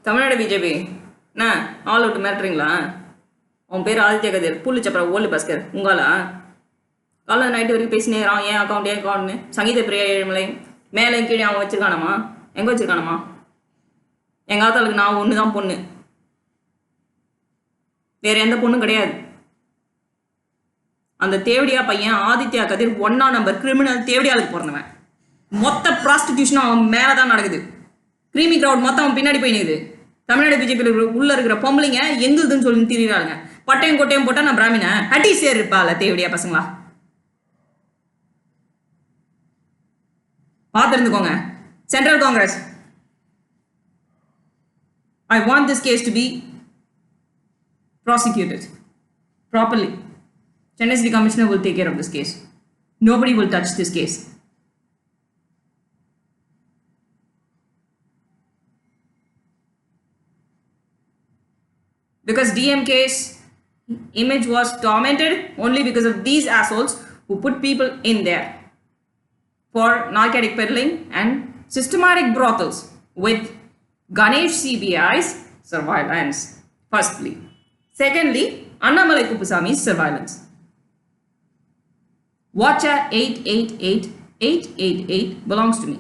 Tamil Nadu BJP என்ன ஆள் விட்டு மிரட்டுறீங்களா? உன் பேர் ஆதித்ய கதிர் புல்லு சப்பர ஓல்டு பாஸ்கர் உங்களா? காலைல நைட்டு வரைக்கும் பேசினேறான் ஏன் அக்கௌண்ட்னு. சங்கீத பிரியா ஏழுமலை மேலே கீழே அவன் வச்சிருக்கானம்மா? எங்கே வச்சிருக்கானம்மா? எங்கள் ஆத்தாளுக்கு நான் ஒன்று தான் பொண்ணு, வேற எந்த பொண்ணும் கிடையாது. அந்த தேவடியா பையன் ஆதித்யா கதிர் 1ஆம் நம்பர் கிரிமினல் தேவடியாளுக்கு பிறந்தவன். மொத்த ப்ராஸ்டிடியூஷனும் அவன் மேலே தான் நடக்குது. கிரீமி கிரவுட் மொத்தம் அவன் பின்னாடி போய் நிற்குது. தமிழ்நாடு பிஜேபியில் உள்ள இருக்கிற பொம்பளைங்க எங்குதுன்னு சொல்லி திரிகிறாங்க. பட்டையும் கொட்டையும் போட்டால் நான் பிராமின அடி சேர் இருப்பாள் தேவடியா பசங்களா. பார்த்துருந்துக்கோங்க. Central Congress, I want this case to be prosecuted properly. Chennai City Commissioner will take care of this case. Nobody will touch this case. Because DMK's image was tormented only because of these assholes who put people in there for narcotic peddling and systematic brothels with Ganesh CBI's surveillance, firstly. Secondly, Annamalai Kuppusami's surveillance. Watcher 888 belongs to me.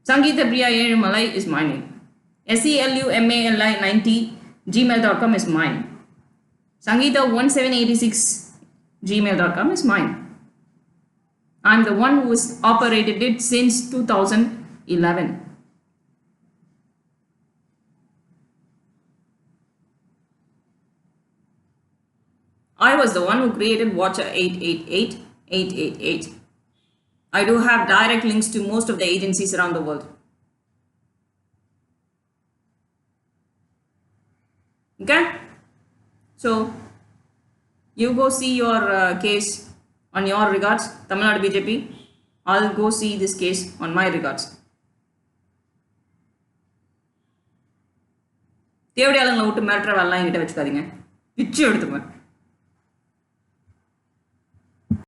Sangeetha Priya Erumalai is my name. SELUMALI90 gmail.com is mine. Sangeetha1786 gmail.com is mine. I'm the one who has operated it since 2011. I was the one who created Watcher 888. I do have direct links to most of the agencies around the world. Okay? So, you go see your case on your regards, Tamil Nadu BJP. I'll go see this case on my regards. தேவடியாளங்களை விட்டு மிரட்டுற வேலைலாம் என்கிட்ட வச்சுக்காதீங்க, பிச்சு எடுத்துப்பேன்.